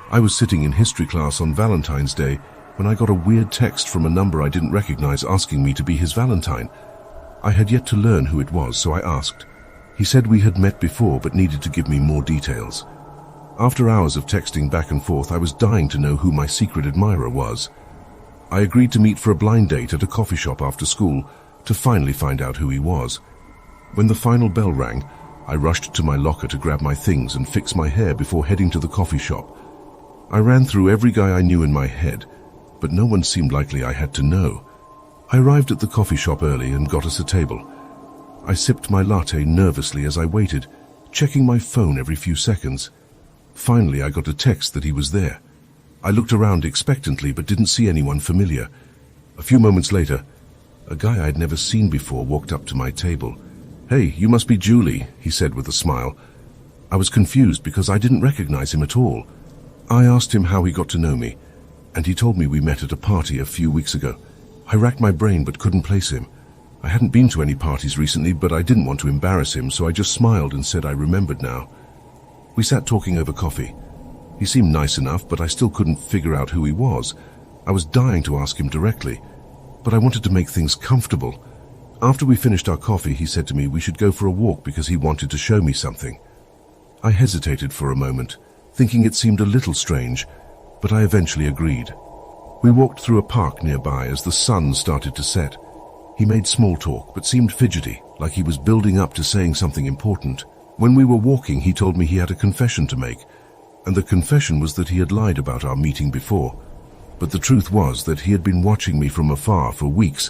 I was sitting in history class on Valentine's Day when I got a weird text from a number I didn't recognize asking me to be his Valentine. I had yet to learn who it was, so I asked. He said we had met before but needed to give me more details. After hours of texting back and forth, I was dying to know who my secret admirer was. I agreed to meet for a blind date at a coffee shop after school to finally find out who he was. When the final bell rang, I rushed to my locker to grab my things and fix my hair before heading to the coffee shop. I ran through every guy I knew in my head, but no one seemed likely I had to know. I arrived at the coffee shop early and got us a table. I sipped my latte nervously as I waited, checking my phone every few seconds. Finally, I got a text that he was there. I looked around expectantly but didn't see anyone familiar. A few moments later, a guy I'd never seen before walked up to my table. "Hey, you must be Julie," he said with a smile. I was confused because I didn't recognize him at all. I asked him how he got to know me, and he told me we met at a party a few weeks ago. I racked my brain but couldn't place him. I hadn't been to any parties recently, but I didn't want to embarrass him, so I just smiled and said I remembered now. We sat talking over coffee. He seemed nice enough, but I still couldn't figure out who he was. I was dying to ask him directly, but I wanted to make things comfortable. After we finished our coffee, he said to me we should go for a walk because he wanted to show me something. I hesitated for a moment, thinking it seemed a little strange, but I eventually agreed. We walked through a park nearby as the sun started to set. He made small talk, but seemed fidgety, like he was building up to saying something important. When we were walking, he told me he had a confession to make, and the confession was that he had lied about our meeting before. But the truth was that he had been watching me from afar for weeks,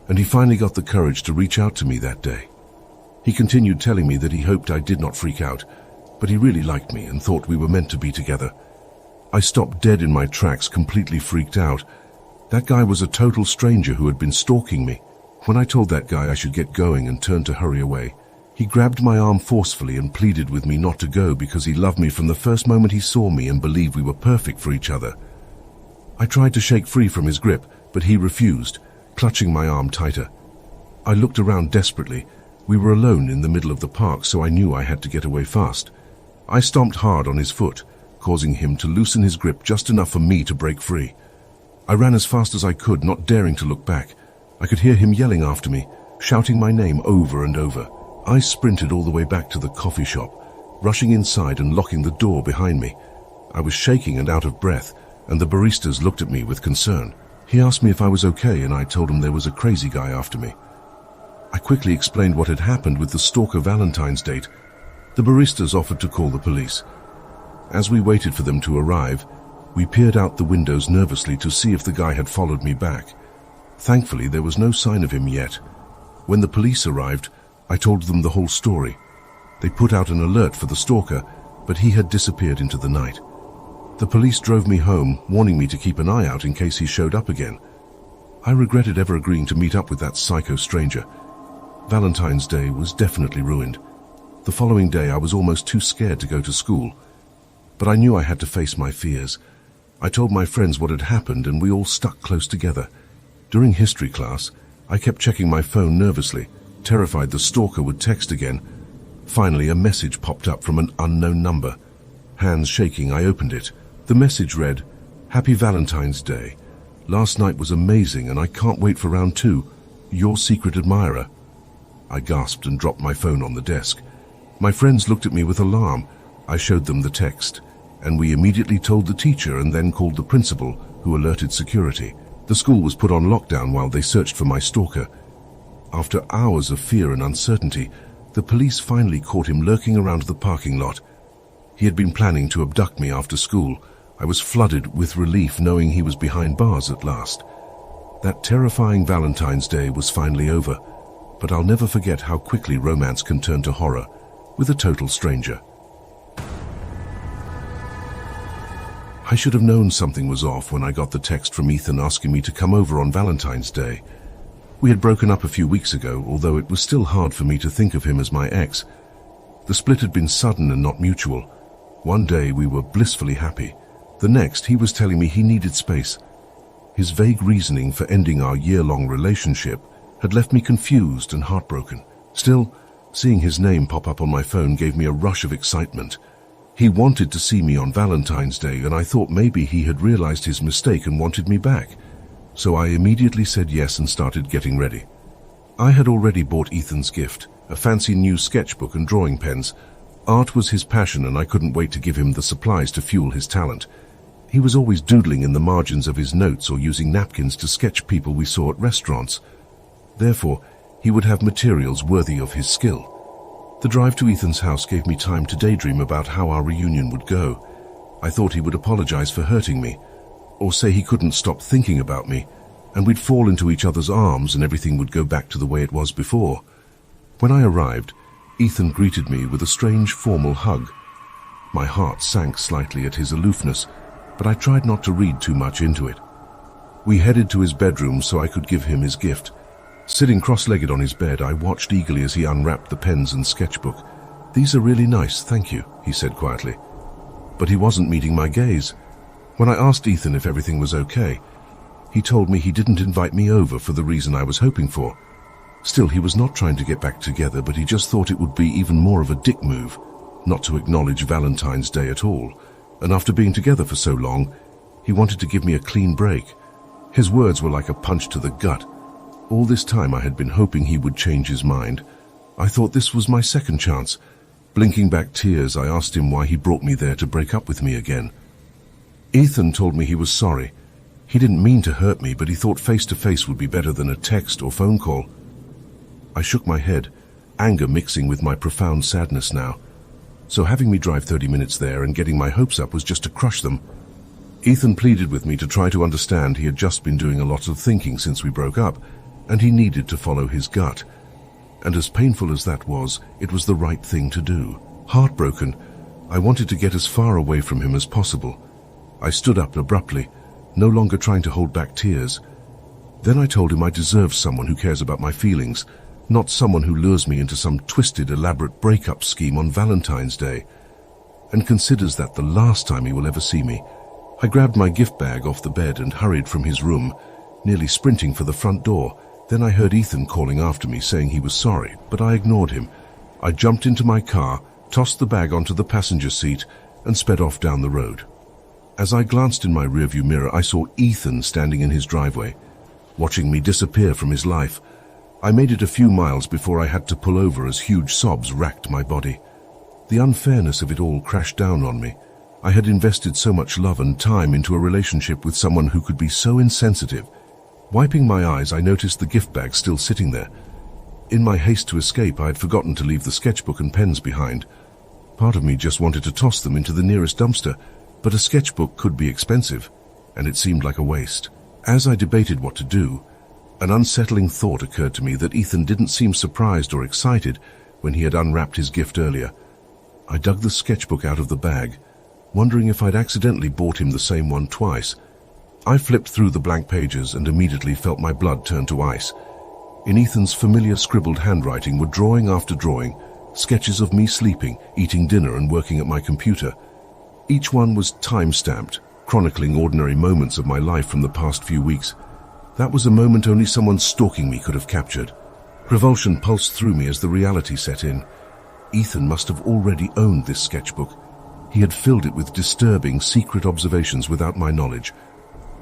and he finally got the courage to reach out to me that day. He continued telling me that he hoped I did not freak out, but he really liked me and thought we were meant to be together. I stopped dead in my tracks, completely freaked out. That guy was a total stranger who had been stalking me. When I told that guy I should get going and turned to hurry away, he grabbed my arm forcefully and pleaded with me not to go because he loved me from the first moment he saw me and believed we were perfect for each other. I tried to shake free from his grip, but he refused, clutching my arm tighter. I looked around desperately. We were alone in the middle of the park, so I knew I had to get away fast. I stomped hard on his foot, causing him to loosen his grip just enough for me to break free. I ran as fast as I could, not daring to look back. I could hear him yelling after me, shouting my name over and over. I sprinted all the way back to the coffee shop, rushing inside and locking the door behind me. I was shaking and out of breath, and the baristas looked at me with concern. He asked me if I was okay, and I told him there was a crazy guy after me. I quickly explained what had happened with the stalker Valentine's date. The baristas offered to call the police. As we waited for them to arrive, we peered out the windows nervously to see if the guy had followed me back. Thankfully, there was no sign of him yet. When the police arrived, I told them the whole story. They put out an alert for the stalker, but he had disappeared into the night. The police drove me home, warning me to keep an eye out in case he showed up again. I regretted ever agreeing to meet up with that psycho stranger. Valentine's Day was definitely ruined. The following day, I was almost too scared to go to school. But I knew I had to face my fears. I told my friends what had happened, and we all stuck close together. During history class, I kept checking my phone nervously, terrified the stalker would text again. Finally, a message popped up from an unknown number. Hands shaking, I opened it. The message read, "Happy Valentine's Day. Last night was amazing and I can't wait for round 2. Your secret admirer." I gasped and dropped my phone on the desk. My friends looked at me with alarm. I showed them the text, and we immediately told the teacher and then called the principal, who alerted security. The school was put on lockdown while they searched for my stalker. After hours of fear and uncertainty, the police finally caught him lurking around the parking lot. He had been planning to abduct me after school. I was flooded with relief knowing he was behind bars at last. That terrifying Valentine's Day was finally over, but I'll never forget how quickly romance can turn to horror with a total stranger. I should have known something was off when I got the text from Ethan asking me to come over on Valentine's Day. We had broken up a few weeks ago, although it was still hard for me to think of him as my ex. The split had been sudden and not mutual. One day we were blissfully happy. The next, he was telling me he needed space. His vague reasoning for ending our year-long relationship had left me confused and heartbroken. Still, seeing his name pop up on my phone gave me a rush of excitement. He wanted to see me on Valentine's Day, and I thought maybe he had realized his mistake and wanted me back. So I immediately said yes and started getting ready. I had already bought Ethan's gift, a fancy new sketchbook and drawing pens. Art was his passion, and I couldn't wait to give him the supplies to fuel his talent. He was always doodling in the margins of his notes or using napkins to sketch people we saw at restaurants. Therefore, he would have materials worthy of his skill. The drive to Ethan's house gave me time to daydream about how our reunion would go. I thought he would apologize for hurting me, or say he couldn't stop thinking about me, and we'd fall into each other's arms and everything would go back to the way it was before. When I arrived, Ethan greeted me with a strange formal hug. My heart sank slightly at his aloofness, but I tried not to read too much into it. We headed to his bedroom so I could give him his gift. Sitting cross-legged on his bed, I watched eagerly as he unwrapped the pens and sketchbook. "These are really nice, thank you," he said quietly. But he wasn't meeting my gaze. When I asked Ethan if everything was okay, he told me he didn't invite me over for the reason I was hoping for. Still, he was not trying to get back together, but he just thought it would be even more of a dick move not to acknowledge Valentine's Day at all. And after being together for so long, he wanted to give me a clean break. His words were like a punch to the gut. All this time I had been hoping he would change his mind. I thought this was my second chance. Blinking back tears, I asked him why he brought me there to break up with me again. Ethan told me he was sorry. He didn't mean to hurt me, but he thought face-to-face would be better than a text or phone call. I shook my head, anger mixing with my profound sadness now. So having me drive 30 minutes there and getting my hopes up was just to crush them. Ethan pleaded with me to try to understand he had just been doing a lot of thinking since we broke up, and he needed to follow his gut. And as painful as that was, it was the right thing to do. Heartbroken, I wanted to get as far away from him as possible. I stood up abruptly, no longer trying to hold back tears. Then I told him I deserved someone who cares about my feelings, not someone who lures me into some twisted, elaborate breakup scheme on Valentine's Day, and considers that the last time he will ever see me. I grabbed my gift bag off the bed and hurried from his room, nearly sprinting for the front door. Then I heard Ethan calling after me, saying he was sorry, but I ignored him. I jumped into my car, tossed the bag onto the passenger seat, and sped off down the road. As I glanced in my rearview mirror, I saw Ethan standing in his driveway, watching me disappear from his life. I made it a few miles before I had to pull over as huge sobs racked my body. The unfairness of it all crashed down on me. I had invested so much love and time into a relationship with someone who could be so insensitive. Wiping my eyes, I noticed the gift bag still sitting there. In my haste to escape, I had forgotten to leave the sketchbook and pens behind. Part of me just wanted to toss them into the nearest dumpster, but a sketchbook could be expensive, and it seemed like a waste. As I debated what to do, an unsettling thought occurred to me that Ethan didn't seem surprised or excited when he had unwrapped his gift earlier. I dug the sketchbook out of the bag, wondering if I'd accidentally bought him the same one twice. I flipped through the blank pages and immediately felt my blood turn to ice. In Ethan's familiar scribbled handwriting were drawing after drawing, sketches of me sleeping, eating dinner, and working at my computer. Each one was time-stamped, chronicling ordinary moments of my life from the past few weeks. That was a moment only someone stalking me could have captured. Revulsion pulsed through me as the reality set in. Ethan must have already owned this sketchbook. He had filled it with disturbing, secret observations without my knowledge.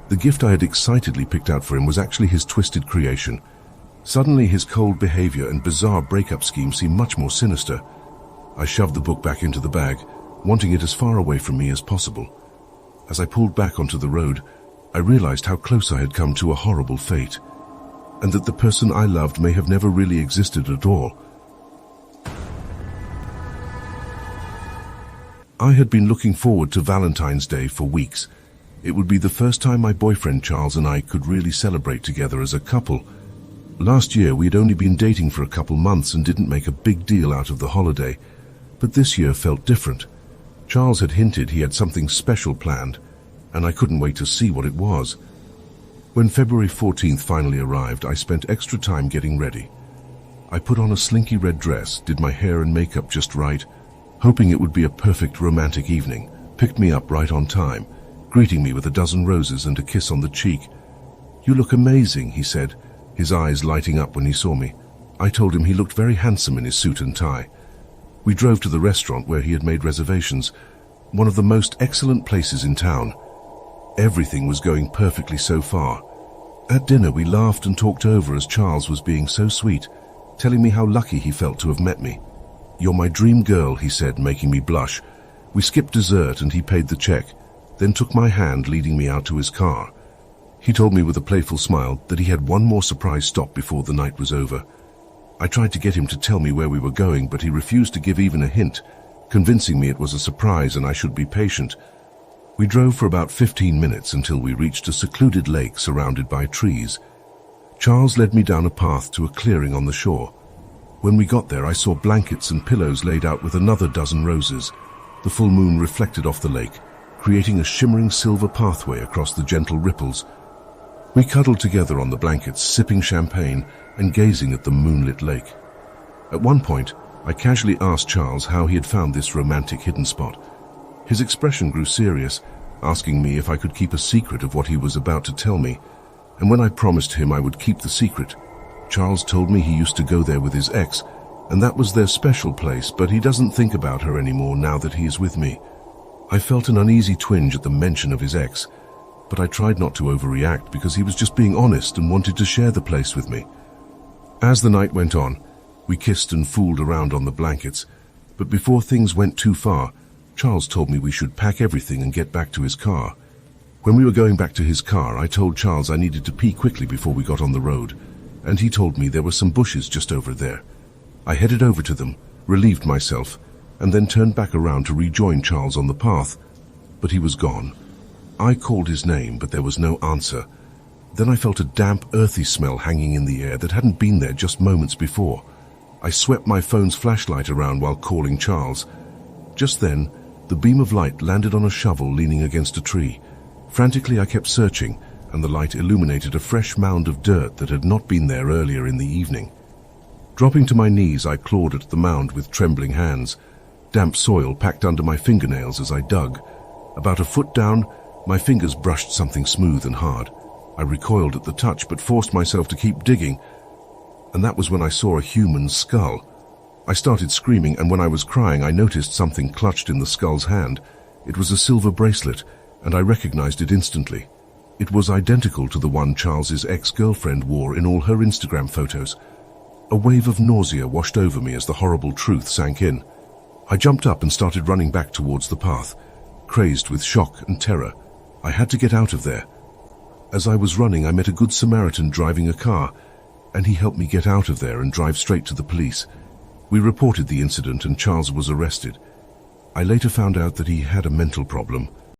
The gift I had excitedly picked out for him was actually his twisted creation. Suddenly, his cold behavior and bizarre breakup scheme seemed much more sinister. I shoved the book back into the bag, wanting it as far away from me as possible. As I pulled back onto the road, I realized how close I had come to a horrible fate, and that the person I loved may have never really existed at all. I had been looking forward to Valentine's Day for weeks. It would be the first time my boyfriend Charles and I could really celebrate together as a couple. Last year we had only been dating for a couple months and didn't make a big deal out of the holiday, but this year felt different. Charles had hinted he had something special planned, and I couldn't wait to see what it was. When February 14th finally arrived, I spent extra time getting ready. I put on a slinky red dress, did my hair and makeup just right, hoping it would be a perfect romantic evening, picked me up right on time, greeting me with a dozen roses and a kiss on the cheek. "You look amazing," he said, his eyes lighting up when he saw me. I told him he looked very handsome in his suit and tie. We drove to the restaurant where he had made reservations, one of the most excellent places in town. Everything was going perfectly so far. At dinner we laughed and talked over as Charles was being so sweet, telling me how lucky he felt to have met me. "You're my dream girl," he said, making me blush. We skipped dessert and he paid the check, then took my hand, leading me out to his car. He told me with a playful smile that he had one more surprise stop before the night was over. I tried to get him to tell me where we were going, but he refused to give even a hint, convincing me it was a surprise and I should be patient. We drove for about 15 minutes until we reached a secluded lake surrounded by trees. Charles led me down a path to a clearing on the shore. When we got there, I saw blankets and pillows laid out with another dozen roses. The full moon reflected off the lake, creating a shimmering silver pathway across the gentle ripples. We cuddled together on the blankets, sipping champagne and gazing at the moonlit lake. At one point, I casually asked Charles how he had found this romantic hidden spot. His expression grew serious, asking me if I could keep a secret of what he was about to tell me. And when I promised him I would keep the secret, Charles told me he used to go there with his ex, and that was their special place, but he doesn't think about her anymore now that he is with me. I felt an uneasy twinge at the mention of his ex, but I tried not to overreact because he was just being honest and wanted to share the place with me. As the night went on, we kissed and fooled around on the blankets, but before things went too far, Charles told me we should pack everything and get back to his car. When we were going back to his car, I told Charles I needed to pee quickly before we got on the road, and he told me there were some bushes just over there. I headed over to them, relieved myself, and then turned back around to rejoin Charles on the path, but he was gone. I called his name, but there was no answer. Then I felt a damp, earthy smell hanging in the air that hadn't been there just moments before. I swept my phone's flashlight around while calling Charles. Just then, the beam of light landed on a shovel leaning against a tree. Frantically, I kept searching, and the light illuminated a fresh mound of dirt that had not been there earlier in the evening. Dropping to my knees, I clawed at the mound with trembling hands. Damp soil packed under my fingernails as I dug. About a foot down, my fingers brushed something smooth and hard. I recoiled at the touch, but forced myself to keep digging, and that was when I saw a human skull. I started screaming, and when I was crying, I noticed something clutched in the skull's hand. It was a silver bracelet, and I recognized it instantly. It was identical to the one Charles's ex-girlfriend wore in all her Instagram photos. A wave of nausea washed over me as the horrible truth sank in. I jumped up and started running back towards the path, crazed with shock and terror. I had to get out of there. As I was running, I met a good Samaritan driving a car, and he helped me get out of there and drive straight to the police. We reported the incident and Charles was arrested. I later found out that he had a mental problem.